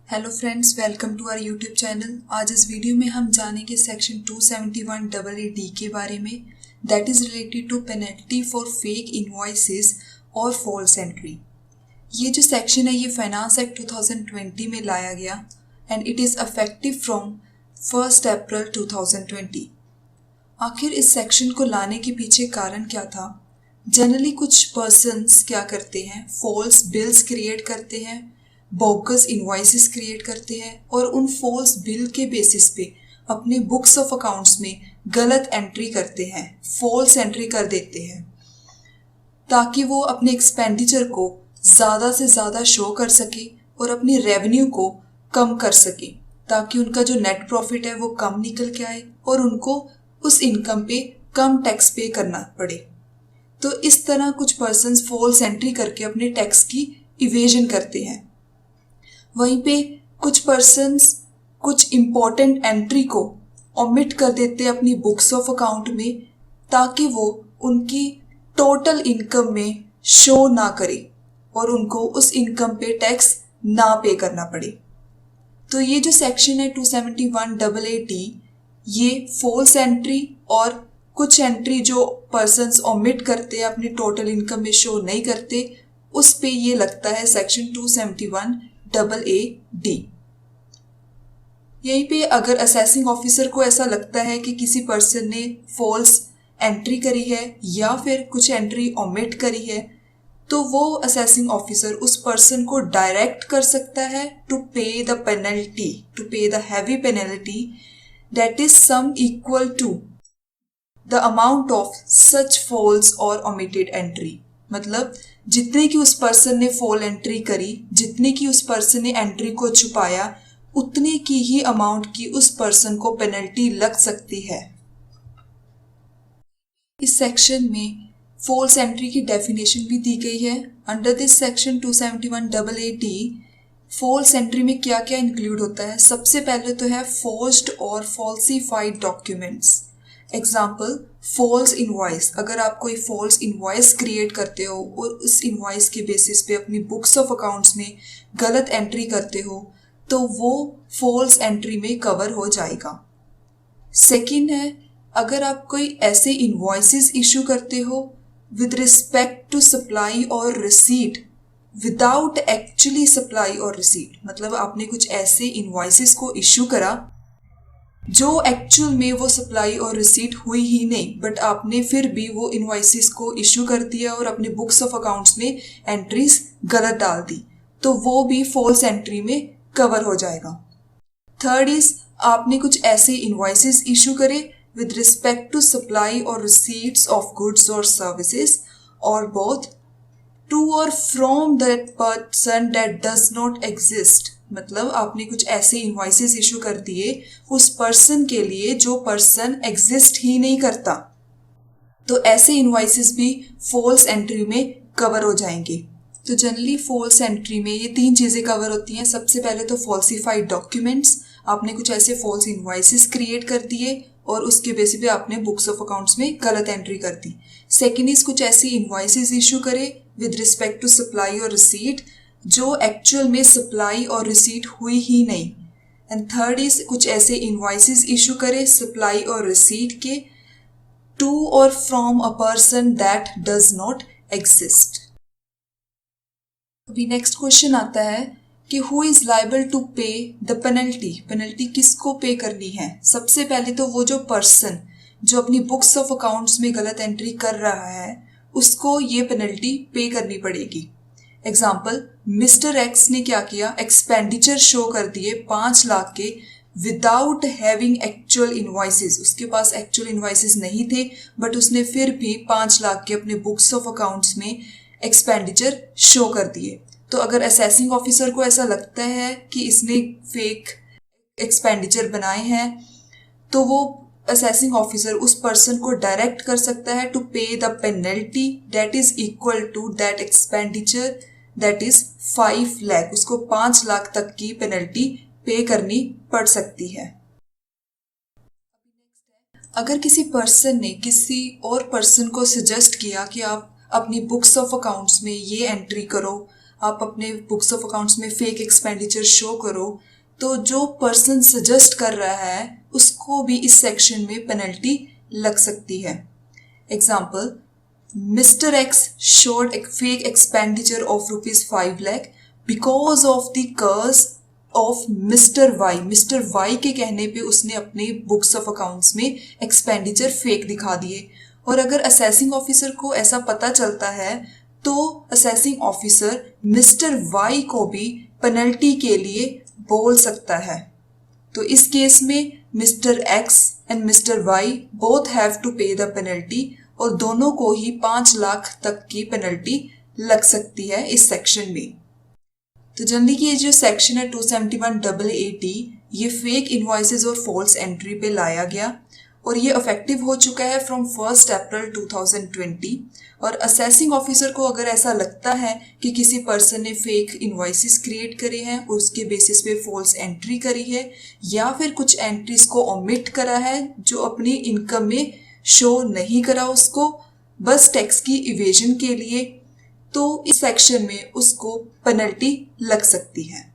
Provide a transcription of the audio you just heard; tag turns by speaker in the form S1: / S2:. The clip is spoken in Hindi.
S1: Hello friends, welcome to our YouTube channel. आज इस वीडियो में हम जानेंगे सेक्शन 271 AA के बारे में, that is related to penalty for fake invoices और फॉल्स एंट्री। ये जो सेक्शन है ये फाइनेंस एक्ट 2020 में लाया गया and it is affective from 1 अप्रैल 2020। आखिर इस सेक्शन को लाने के पीछे कारण क्या था? जनरली कुछ पर्सन्स क्या करते हैं, फॉल्स बिल्स क्रिएट करते हैं, बोगस इनवॉइसेस क्रिएट करते हैं और उन फॉल्स बिल के बेसिस पे अपने बुक्स ऑफ अकाउंट्स में गलत एंट्री करते हैं, फॉल्स एंट्री कर देते हैं ताकि वो अपने एक्सपेंडिचर को ज़्यादा से ज़्यादा शो कर सके और अपनी रेवेन्यू को कम कर सके, ताकि उनका जो नेट प्रॉफिट है वो कम निकल के आए और उनको उस इनकम पे कम टैक्स पे करना पड़े। तो इस तरह कुछ पर्सन्स फॉल्स एंट्री करके अपने टैक्स की इवेजन करते हैं। वहीं पे कुछ पर्सन्स कुछ इम्पोर्टेंट एंट्री को ओमिट कर देते हैं अपनी बुक्स ऑफ अकाउंट में, ताकि वो उनकी टोटल इनकम में शो ना करे और उनको उस इनकम पे टैक्स ना पे करना पड़े। तो ये जो सेक्शन है 271AA ये फॉल्स एंट्री और कुछ एंट्री जो पर्सन्स ओमिट करते हैं अपनी टोटल इनकम में शो नहीं करते, उस पे ये लगता है सेक्शन 271AA। यहीं पे अगर असेसिंग ऑफिसर को ऐसा लगता है कि किसी पर्सन ने फॉल्स एंट्री करी है या फिर कुछ एंट्री ओमिट करी है, तो वो असेसिंग ऑफिसर उस पर्सन को डायरेक्ट कर सकता है to pay the penalty, to pay the heavy penalty that is sum equal to the amount of such false और ओमिटेड एंट्री। मतलब जितने की उस पर्सन ने फॉल एंट्री करी, जितने की उस पर्सन ने एंट्री को छुपाया, उतने की ही अमाउंट की उस पर्सन को पेनल्टी लग सकती है। इस सेक्शन में फॉल्स एंट्री की डेफिनेशन भी दी गई है। Under this section 271AA false entry में क्या क्या इंक्लूड होता है? सबसे पहले तो है फोर्ज्ड और falsified documents. Example, false invoice. अगर आप कोई फॉल्स इनवॉइस क्रिएट करते हो और उस इनवॉइस के बेसिस पे अपनी बुक्स ऑफ अकाउंट्स में गलत एंट्री करते हो, तो वो फॉल्स एंट्री में कवर हो जाएगा। सेकंड है, अगर आप कोई ऐसे इनवॉइसेस इशू करते हो विद रिस्पेक्ट टू सप्लाई और रिसीट विदाउट एक्चुअली सप्लाई और रिसीट, मतलब आपने कुछ ऐसे इनवॉइसेस को इशू करा जो एक्चुअल में वो सप्लाई और रिसीट हुई ही नहीं, बट आपने फिर भी वो इनवॉइसेस को इशू कर दिया और अपने बुक्स ऑफ अकाउंट्स में एंट्रीज गलत डाल दी, तो वो भी फॉल्स एंट्री में कवर हो जाएगा। थर्ड इज, आपने कुछ ऐसे इनवॉइसेस इशू करे with respect to supply or receipts of goods or services or both to or from that person that does not exist। मतलब आपने कुछ ऐसे इनवॉइसेस इशू कर दिए उस पर्सन के लिए जो पर्सन एग्जिस्ट ही नहीं करता, तो ऐसे इनवॉइसेस भी फॉल्स एंट्री में कवर हो जाएंगे। तो जनरली फॉल्स एंट्री में ये तीन चीज़ें कवर होती हैं। सबसे पहले तो फॉल्सिफाइड डॉक्यूमेंट्स, आपने कुछ ऐसे फॉल्स इनवॉइसेस क्रिएट कर दिए और उसके बेसिस पे आपने बुक्स ऑफ अकाउंट्स में गलत एंट्री कर दी। सेकेंड इज, कुछ ऐसी इनवॉइसेस इशू करे विद रिस्पेक्ट टू सप्लाई और रिसीट जो एक्चुअल में सप्लाई और रिसीट हुई ही नहीं। एंड थर्ड इज, कुछ ऐसे इनवॉइसेस इशू करे सप्लाई और रिसीट के टू और from a person that does not exist. अभी नेक्स्ट क्वेश्चन आता है कि who is liable to pay the penalty. Penalty किसको पे करनी है? सबसे पहले तो वो जो पर्सन जो अपनी बुक्स ऑफ अकाउंट्स में गलत एंट्री कर रहा है उसको ये पेनल्टी पे करनी पड़ेगी। एग्जाम्पल, मिस्टर एक्स ने क्या किया, एक्सपेंडिचर शो कर दिए 5 लाख के विदाउट हैविंग एक्चुअल इनवॉइसेस। उसके पास एक्चुअल इनवॉइसेस नहीं थे बट उसने फिर भी 5 लाख के अपने बुक्स ऑफ अकाउंट्स में एक्सपेंडिचर शो कर दिए। तो अगर असेसिंग ऑफिसर को ऐसा लगता है कि इसने फेक एक्सपेंडिचर बनाए हैं, तो वो असेसिंग ऑफिसर उस पर्सन को डायरेक्ट कर सकता है to pay the penalty that is equal to that expenditure that is 5 lakh. उसको 5 लाख तक की पेनल्टी पे करनी पड़ सकती है। अगर किसी पर्सन ने किसी और पर्सन को सजेस्ट किया कि आप अपनी बुक्स ऑफ अकाउंट्स में ये एंट्री करो, आप अपने बुक्स ऑफ अकाउंट्स में फेक एक्सपेंडिचर शो करो, तो जो पर्सन सजेस्ट कर रहा है उसको भी इस सेक्शन में पेनल्टी लग सकती है। Example, Mr. X showed a fake expenditure of ₹5 lakh because of the curse of Mr. Y. Mr. Y के कहने पे उसने अपने बुक्स ऑफ अकाउंट्स में एक्सपेंडिचर फेक दिखा दिए। और अगर असेसिंग ऑफिसर को ऐसा पता चलता है तो असेसिंग ऑफिसर मिस्टर वाई को भी पेनल्टी के लिए बोल सकता है। तो इस केस में Mister X and Mister Y both have to pay the penalty और दोनों को ही 5 लाख तक की पेनल्टी लग सकती है इस सेक्शन में। तो जनरली ये जो सेक्शन है 271AA ये फेक इनवॉइसेस और फॉल्स एंट्री पे लाया गया और ये इफेक्टिव हो चुका है फ्रॉम 1 अप्रैल 2020। और असेसिंग ऑफिसर को अगर ऐसा लगता है कि किसी पर्सन ने फेक इनवॉइसेस क्रिएट करे हैं, उसके बेसिस पे फॉल्स एंट्री करी है या फिर कुछ एंट्रीज को ओमिट करा है जो अपनी इनकम में शो नहीं करा उसको बस टैक्स की इवेजन के लिए, तो इस सेक्शन में उसको पेनल्टी लग सकती है।